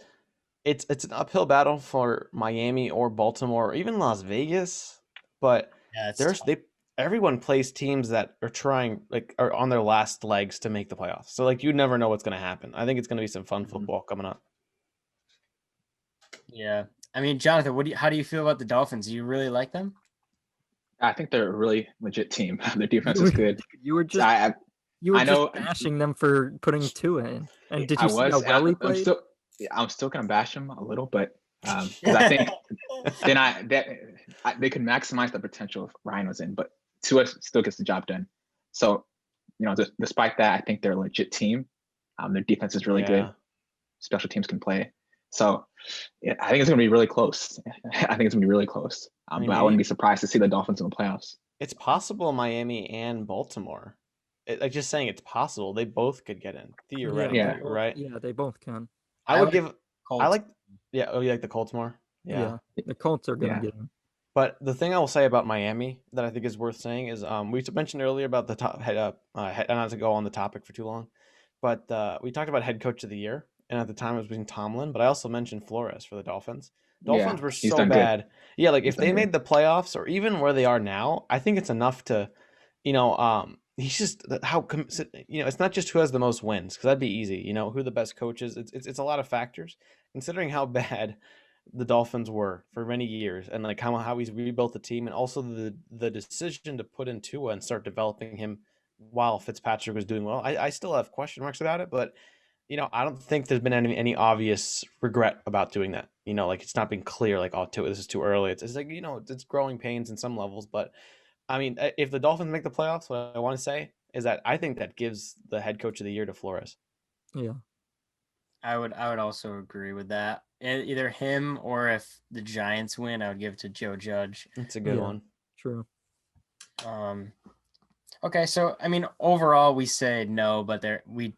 it's an uphill battle for Miami or Baltimore or even Las Vegas. But Yeah, it's tough. everyone plays teams that are trying, like, are on their last legs to make the playoffs. So like you never know what's going to happen. I think it's going to be some fun football coming up. Yeah. I mean, Jonathan, how do you feel about the Dolphins? Do you really like them? I think they're a really legit team. Their defense is good. You were just I know- bashing them for putting 2 in. And did I you see was. how well he I'm played? still gonna bash them a little, but because I think they could maximize the potential if Ryan was in, but Tua still gets the job done. So, despite that, I think they're a legit team. Their defense is really good. Special teams can play. So, yeah, I think it's gonna be really close. I think it's gonna be really close. But I wouldn't be surprised to see the Dolphins in the playoffs. It's possible Miami and Baltimore. Like, just saying, it's possible they both could get in theoretically, Yeah. right? Yeah, they both can. I would give. Colts. I like. Yeah. Oh, you like the Colts more? Yeah. The Colts are going to Yeah. get in. But the thing I will say about Miami that I think is worth saying is, we mentioned earlier about the top not to go on the topic for too long, but we talked about head coach of the year, and at the time it was between Tomlin, but I also mentioned Flores for the Dolphins. Dolphins were he's so done good. bad. Yeah, like He's if they done made good. the playoffs or even where they are now, I think it's enough to, he's just it's not just who has the most wins, because that'd be easy. Who the best coach is. It's a lot of factors, considering how bad the Dolphins were for many years, and like how he's rebuilt the team, and also the decision to put in Tua and start developing him while Fitzpatrick was doing well. I still have question marks about it, but I don't think there's been any obvious regret about doing that. Like it's not been clear, like, oh, Tua, this is too early. It's like, it's growing pains in some levels. But I mean, if the Dolphins make the playoffs, what I want to say is that I think that gives the head coach of the year to Flores. Yeah. I would also agree with that. Either him, or if the Giants win, I would give it to Joe Judge. It's a good Yeah. one. True. Okay, so I mean, overall we say no, but we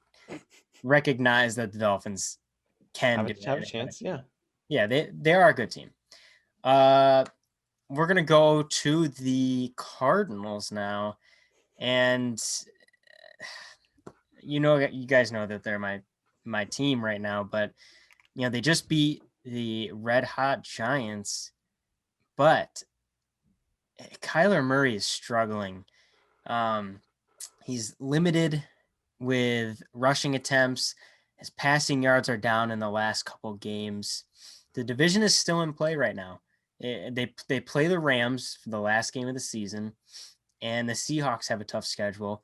recognize that the Dolphins can Have a chance. Yeah. Yeah, they are a good team. We're gonna go to the Cardinals now, and you guys know that they're my team right now, but they just beat the red hot Giants, but Kyler Murray is struggling. He's limited with rushing attempts. His passing yards are down in the last couple games. The division is still in play right now. They play the Rams for the last game of the season, and the Seahawks have a tough schedule.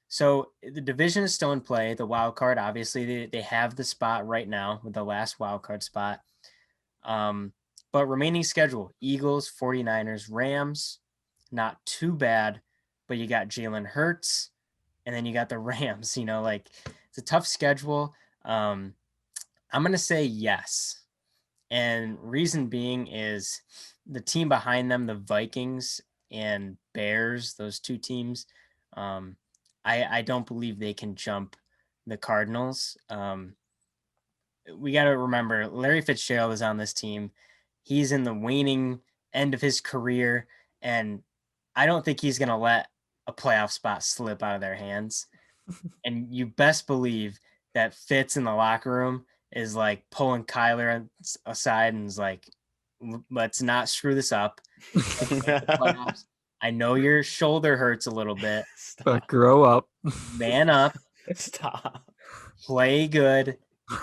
So the division is still in play. The wild card, obviously, they have the spot right now with the last wild card spot. But remaining schedule, Eagles, 49ers, Rams, not too bad, but you got Jalen Hurts, and then you got the Rams, like it's a tough schedule. I'm going to say yes. And reason being is the team behind them, the Vikings and Bears, those two teams, I don't believe they can jump the Cardinals. We got to remember Larry Fitzgerald is on this team. He's in the waning end of his career, and I don't think he's going to let a playoff spot slip out of their hands. And you best believe that Fitz in the locker room is like pulling Kyler aside and is like, let's not screw this up. I know your shoulder hurts a little bit, but grow up. Man up. Stop. Play good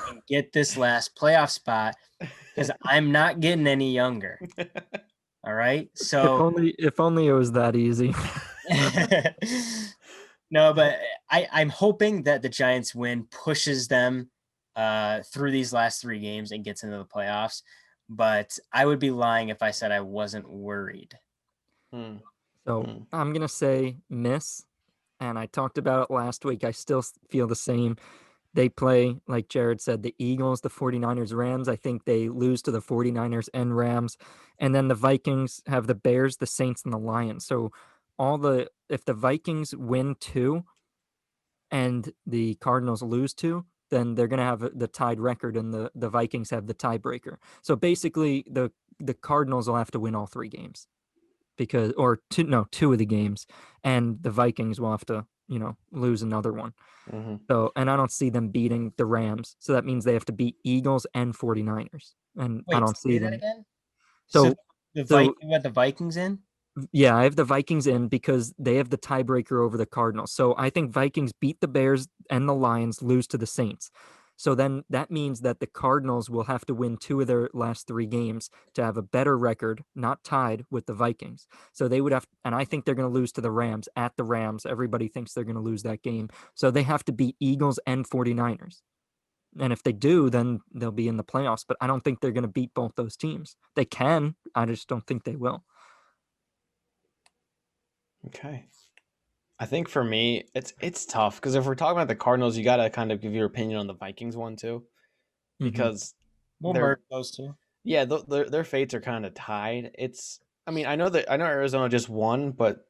and get this last playoff spot because I'm not getting any younger. All right. So if only it was that easy. No, but I'm hoping that the Giants win pushes them through these last 3 games and gets into the playoffs. But I would be lying if I said I wasn't worried. So I'm going to say miss. And I talked about it last week. I still feel the same. They play, like Jared said, the Eagles, the 49ers, Rams. I think they lose to the 49ers and Rams. And then the Vikings have the Bears, the Saints, and the Lions. So if the Vikings win 2 and the Cardinals lose 2, then they're going to have the tied record and the Vikings have the tiebreaker. So basically the Cardinals will have to win all 3 games two of the games, and the Vikings will have to, lose another one. So, and I don't see them beating the Rams. So that means they have to beat Eagles and 49ers. And Wait, I don't see them. Again? So you have the Vikings in? Yeah, I have the Vikings in because they have the tiebreaker over the Cardinals. So I think Vikings beat the Bears and the Lions, lose to the Saints. So then that means that the Cardinals will have to win 2 of their last 3 games to have a better record, not tied with the Vikings. So they would have, and I think they're going to lose to the Rams at the Rams. Everybody thinks they're going to lose that game. So they have to beat Eagles and 49ers. And if they do, then they'll be in the playoffs. But I don't think they're going to beat both those teams. They can. I just don't think they will. Okay. I think for me, it's tough because if we're talking about the Cardinals, you got to kind of give your opinion on the Vikings one too, because we'll merge those two. Yeah, their fates are kind of tied. I know Arizona just won, but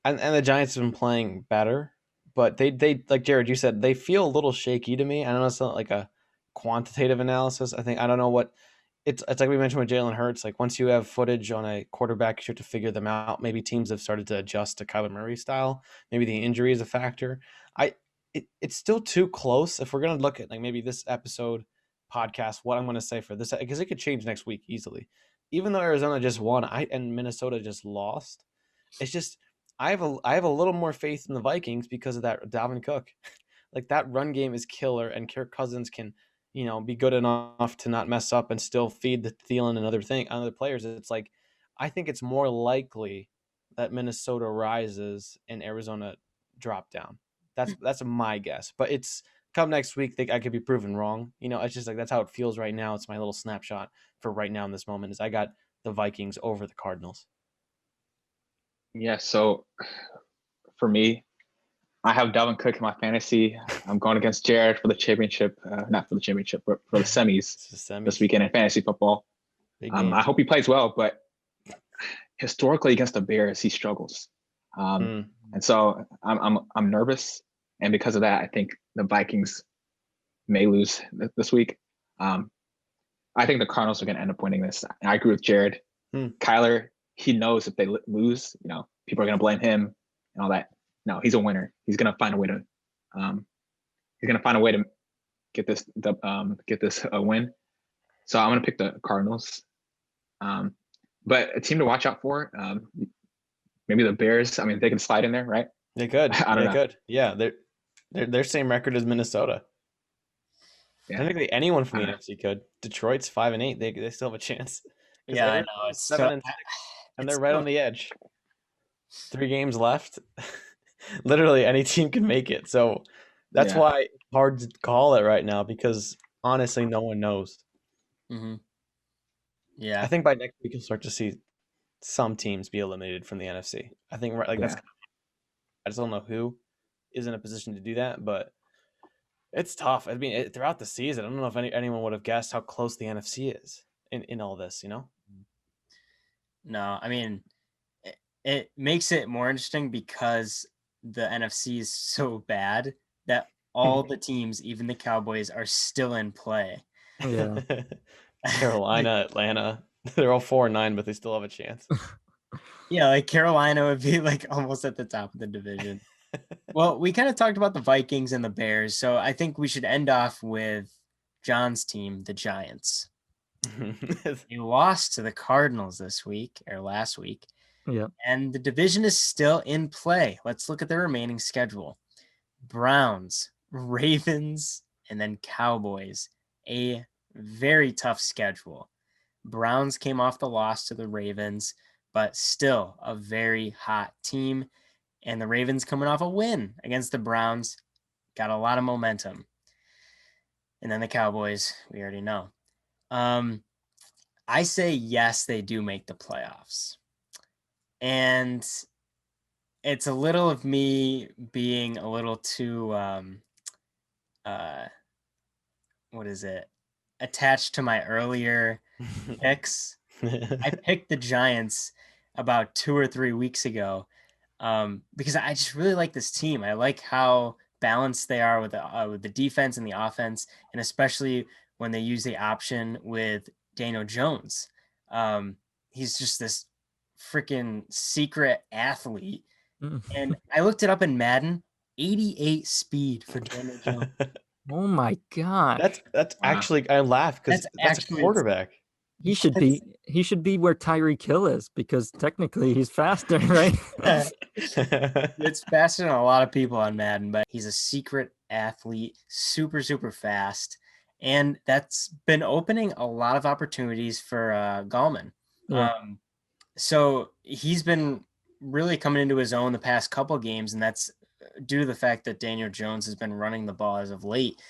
and the Giants have been playing better, but they like Jared, you said, they feel a little shaky to me. I don't know, it's not like a quantitative analysis. I don't know what. It's like we mentioned with Jalen Hurts. Like once you have footage on a quarterback, you have to figure them out. Maybe teams have started to adjust to Kyler Murray's style. Maybe the injury is a factor. It's still too close. If we're gonna look at like maybe this episode podcast, what I'm gonna say for this, because it could change next week easily. Even though Arizona just won, and Minnesota just lost, it's just I have a little more faith in the Vikings because of that Dalvin Cook. Like that run game is killer, and Kirk Cousins can be good enough to not mess up and still feed the Thielen and other players. It's like, I think it's more likely that Minnesota rises and Arizona drop down. That's my guess, but it's come next week. I could be proven wrong. It's just like, that's how it feels right now. It's my little snapshot for right now in this moment is I got the Vikings over the Cardinals. Yeah. So for me, I have Dalvin Cook in my fantasy. I'm going against Jared for the championship, not for the championship, but for the semis this weekend in fantasy football. I hope he plays well, but historically against the Bears, he struggles. And so I'm nervous. And because of that, I think the Vikings may lose this week. I think the Cardinals are going to end up winning this. I agree with Jared. Kyler, he knows if they lose, people are going to blame him and all that. No, he's a winner. He's gonna find a way to, get this a win. So I'm gonna pick the Cardinals. But a team to watch out for, maybe the Bears. I mean, they can slide in there, right? They could. I don't know. Could. Yeah, their same record as Minnesota. Yeah. Technically, anyone from the NFC could. Detroit's 5-8. They still have a chance. Yeah, I know. It's 7-6, and they're right on the edge. 3 games left. Literally any team can make it. So that's Yeah. why it's hard to call it right now because honestly, no one knows. Mm-hmm. I Yeah. think by next week you'll start to see some teams be eliminated from the NFC. I think that's. Yeah. I just don't know who is in a position to do that, but it's tough. I mean, throughout the season, I don't know if anyone would have guessed how close the NFC is in all this. You know. No, I mean, it makes it more interesting because the NFC is so bad that all the teams, even the Cowboys, are still in play. Yeah. Carolina, Atlanta, they're all 4-9, but they still have a chance. Yeah, like Carolina would be like almost at the top of the division. Well, we kind of talked about the Vikings and the Bears, so I think we should end off with John's team, the Giants. They lost to the Cardinals this week or last week, Yeah. and the division is still in play. Let's look at the remaining schedule. Browns, Ravens, and then Cowboys. A very tough schedule. Browns came off the loss to the Ravens, but still a very hot team. And the Ravens coming off a win against the Browns, got a lot of momentum. And then the Cowboys, we already know. I say yes, they do make the playoffs. And it's a little of me being a little too what is it? Attached to my earlier picks. I picked the Giants about 2 or 3 weeks ago because I just really like this team. I like how balanced they are with the defense and the offense, and especially when they use the option with Daniel Jones. He's just this freaking secret athlete. And I looked it up in Madden, 88 speed for Daniel Jones. Oh my God. That's Wow. actually I laugh because That's that's a actually quarterback. He should be where Tyreek Hill is because technically he's faster, right? It's faster than a lot of people on Madden, but he's a secret athlete, super, super fast. And that's been opening a lot of opportunities for Gallman. Yeah. So he's been really coming into his own the past couple games, and that's due to the fact that Daniel Jones has been running the ball as of late.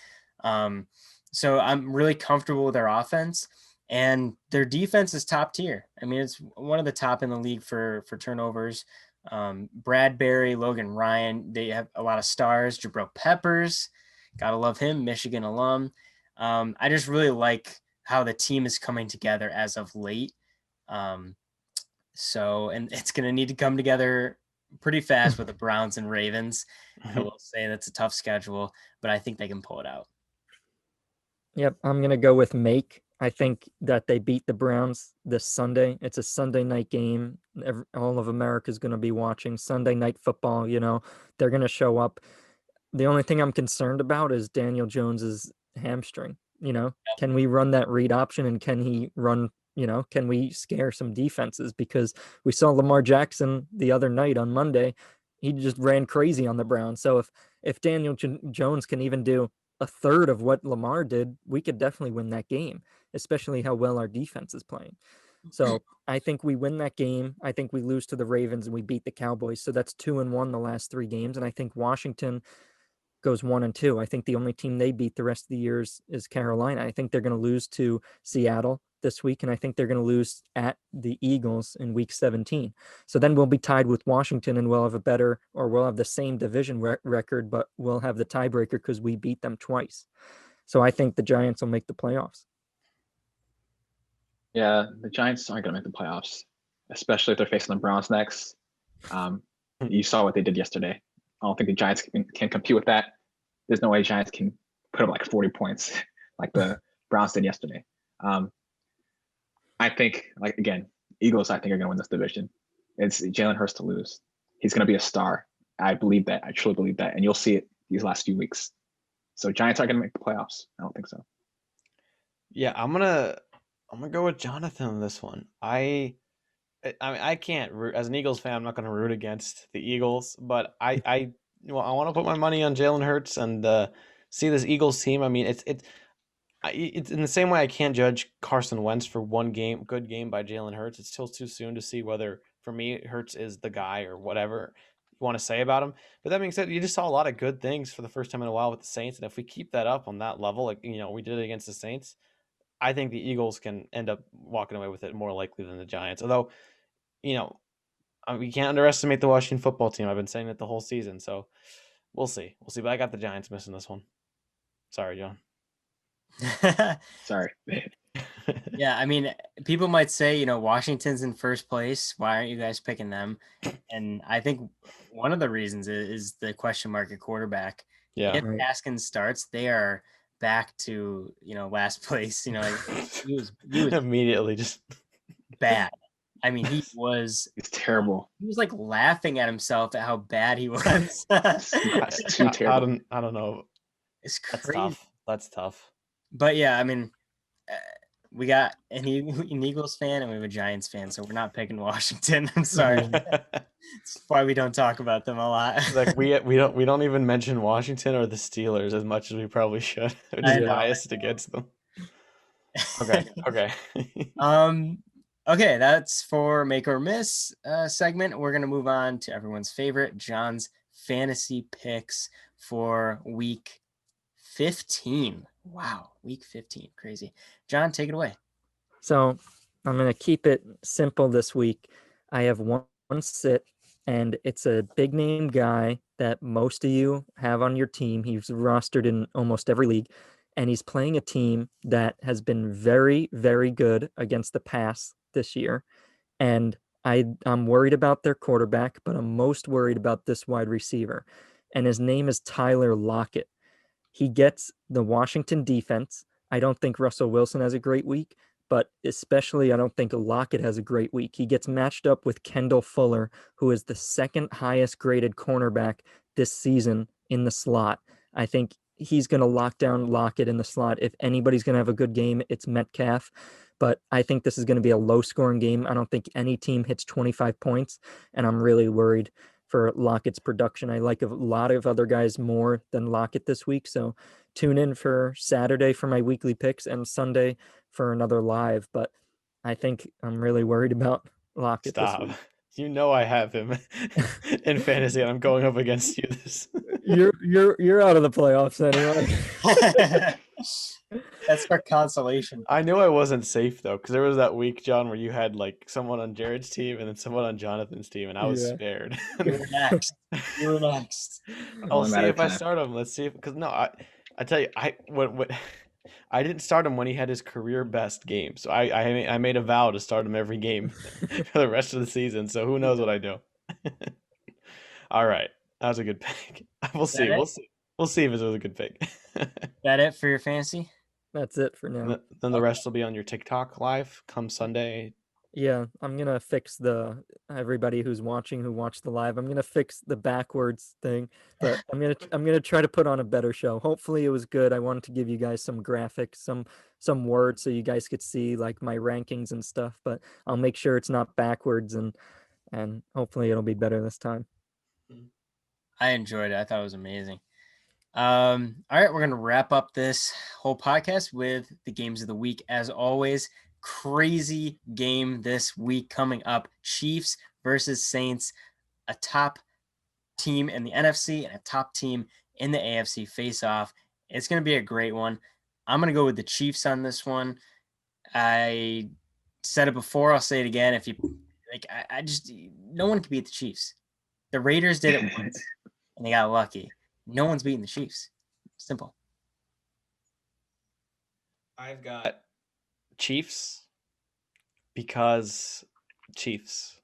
So I'm really comfortable with their offense, and their defense is top tier. I mean, it's one of the top in the league for turnovers. Bradbury, Logan Ryan, they have a lot of stars. Jabril Peppers, gotta love him, Michigan alum. I just really like how the team is coming together as of late. And it's going to need to come together pretty fast with the Browns and Ravens. I will say that's a tough schedule, but I think they can pull it out. Yep, I'm gonna go with make. I think that they beat the Browns this Sunday. It's a Sunday night game. All of America's gonna be watching Sunday night football. They're gonna show up. The only thing I'm concerned about is Daniel Jones's hamstring. Can we run that read option and can he run? Can we scare some defenses? Because we saw Lamar Jackson the other night on Monday. He just ran crazy on the Browns. So if Daniel Jones can even do a third of what Lamar did, we could definitely win that game, especially how well our defense is playing. So I think we win that game. I think we lose to the Ravens and we beat the Cowboys. So that's 2-1 the last 3 games. And I think Washington goes 1-2. I think the only team they beat the rest of the years is Carolina. I think they're going to lose to Seattle this week, and I think they're going to lose at the Eagles in week 17. So then we'll be tied with Washington, and we'll have we'll have the same division record, but we'll have the tiebreaker because we beat them twice. So I think the Giants will make the playoffs. Yeah, the Giants aren't going to make the playoffs, especially if they're facing the Browns next. You saw what they did yesterday. I don't think the Giants can compete with that. There's no way Giants can put up like 40 points like the Browns did yesterday. I think, again, Eagles, I think, are going to win this division. It's Jalen Hurts to lose. He's going to be a star. I believe that. I truly believe that. And you'll see it these last few weeks. So Giants aren't going to make the playoffs. I don't think so. Yeah, I'm gonna go with Jonathan on this one. I mean, I can't root as an Eagles fan. I'm not going to root against the Eagles, but I want to put my money on Jalen Hurts and see this Eagles team. I mean, it's in the same way I can't judge Carson Wentz for one good game by Jalen Hurts. It's still too soon to see whether for me Hurts is the guy or whatever. want to say about him. But that being said, you just saw a lot of good things for the first time in a while with the Saints, and if we keep that up on that level, like we did it against the Saints, I think the Eagles can end up walking away with it more likely than the Giants. Although, we can't underestimate the Washington football team. I've been saying it the whole season, so we'll see. But I got the Giants missing this one. Sorry, John. Sorry. Yeah, I mean, people might say, Washington's in first place. Why aren't you guys picking them? And I think one of the reasons is the question mark at quarterback. Yeah. If Haskins starts, they are back to, last place. He was immediately just bad. I mean, he's terrible. He was like laughing at himself at how bad he was. It's too terrible. I don't know. It's crazy. That's tough. But yeah, I mean, we got an Eagles fan and we have a Giants fan, so we're not picking Washington. I'm sorry. That's why we don't talk about them a lot. Like we don't even mention Washington or the Steelers as much as we probably should. We're just biased against them. Okay. Okay, that's for Make or Miss segment. We're gonna move on to everyone's favorite, John's fantasy picks for week 15. Wow, week 15, crazy. John, take it away. So I'm gonna keep it simple this week. I have one sit, and it's a big name guy that most of you have on your team. He's rostered in almost every league, and he's playing a team that has been very, very good against the pass this year. And I'm worried about their quarterback, but I'm most worried about this wide receiver. And his name is Tyler Lockett. He gets the Washington defense. I don't think Russell Wilson has a great week, but especially I don't think Lockett has a great week. He gets matched up with Kendall Fuller, who is the second highest graded cornerback this season in the slot. I think he's going to lock down Lockett in the slot. If anybody's going to have a good game, it's Metcalf. But I think this is going to be a low-scoring game. I don't think any team hits 25 points, and I'm really worried for Lockett's production. I like a lot of other guys more than Lockett this week, so tune in for Saturday for my weekly picks and Sunday for another live. But I think I'm really worried about Lockett this week. I have him in fantasy, and I'm going up against you. You're out of the playoffs anyway. That's for consolation. I knew I wasn't safe though, because there was that week, John, where you had like someone on Jared's team and then someone on Jonathan's team, and I was spared. You were next. I'll see if I start him. Let's see if, because no, I tell you, I didn't start him when he had his career best game, so I made a vow to start him every game for the rest of the season. So who knows what I do? All right, that was a good pick. We'll see. We'll see if it was a good pick. That it for your fantasy? That's it for now. Then the rest will be on your TikTok live come Sunday. Yeah, I'm gonna fix everybody who watched the live. I'm gonna fix the backwards thing, but I'm gonna try to put on a better show. Hopefully it was good. I wanted to give you guys some graphics, some words, so you guys could see like my rankings and stuff. But I'll make sure it's not backwards, and hopefully it'll be better this time. I enjoyed it. I thought it was amazing. All right, we're gonna wrap up this whole podcast with the games of the week. As always, crazy game this week coming up: Chiefs versus Saints, a top team in the NFC and a top team in the AFC face off. It's gonna be a great one. I'm gonna go with the Chiefs on this one. I said it before, I'll say it again. If you like, I just, no one can beat the Chiefs. The Raiders did it once and they got lucky. No one's beating the Chiefs. Simple. I've got Chiefs because Chiefs.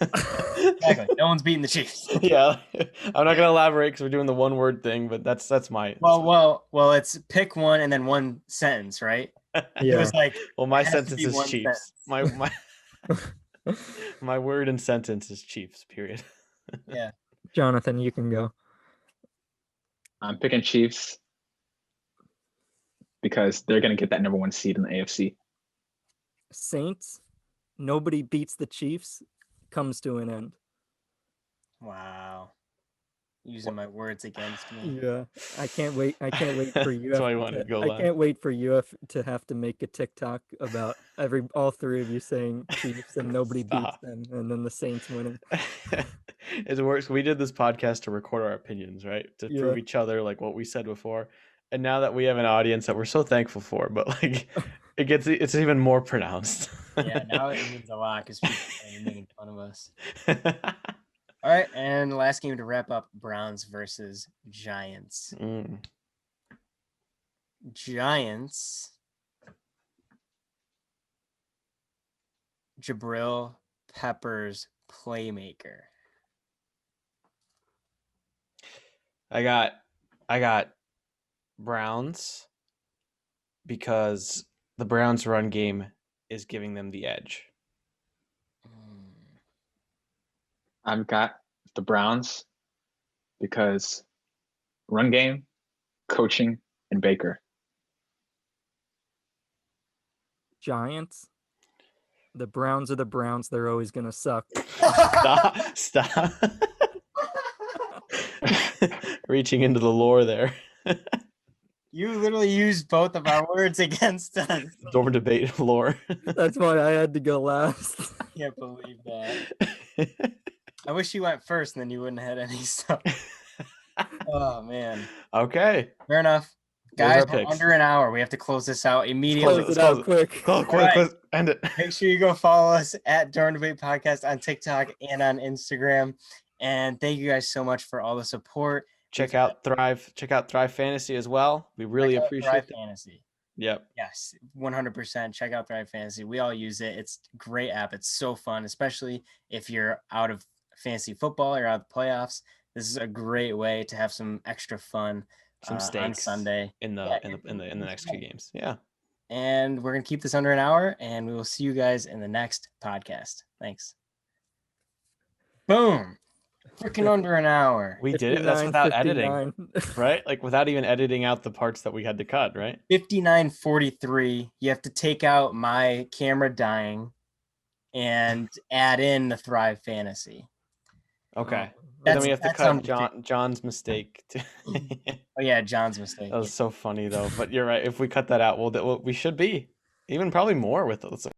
Exactly. No one's beating the Chiefs. Yeah, I'm not gonna elaborate because we're doing the one word thing, but that's my. Well, it's pick one and then one sentence, right? Yeah. It was like, well, my sentence is Chiefs. Sentence. My word and sentence is Chiefs. Period. Yeah. Jonathan, you can go. I'm picking Chiefs because they're going to get that number 1 seed in the AFC. Saints, nobody beats the Chiefs, comes to an end. Wow. using my words against me. Yeah, I can't wait. I can't wait for you. That's why I wanted to go I live. can't wait for you to have to make a TikTok about all three of you saying Chiefs and nobody beats Stop. them, and then the Saints winning. It works. We did this podcast to record our opinions, right? To Yeah. prove each other like what we said before. And now that we have an audience that we're so thankful for, but like it's even more pronounced. Yeah, now it means a lot because people are making fun of us. All right, and the last game to wrap up: Browns versus Giants. Giants. Jabril Peppers playmaker. I got Browns because the Browns run game is giving them the edge. I've got the Browns because run game, coaching, and Baker. Giants. The Browns are the Browns. They're always gonna suck. Stop. Reaching into the lore there. You literally used both of our words against us. Door debate lore. That's why I had to go last. I can't believe that. I wish you went first, and then you wouldn't have had any stuff. Oh man. Okay. Fair enough. Those Guys, are we're picks. under an hour. We have to close this out immediately. Close it out quick. Close. End it. Make sure you go follow us at Dorm Debate Podcast on TikTok and on Instagram. And thank you guys so much for all the support. Check out Thrive Fantasy as well. We really appreciate Thrive it. Fantasy. Yep. Yes, 100%. Check out Thrive Fantasy. We all use it. It's a great app. It's so fun, especially if you're out of fantasy football or out of the playoffs. This is a great way to have some extra fun. Some on stakes Sunday in the next few games. Yeah. And we're gonna keep this under an hour, and we will see you guys in the next podcast. Thanks. Boom. Freaking under an hour. We did it. That's without 59. editing, right? Like without even editing out the parts that we had to cut, right? 59:43. You have to take out my camera dying and add in the Thrive Fantasy. Okay. That's- Then we have to that's cut John's mistake. Oh yeah, John's mistake. That was so funny though. But you're right. If we cut that out, we should be even probably more with it.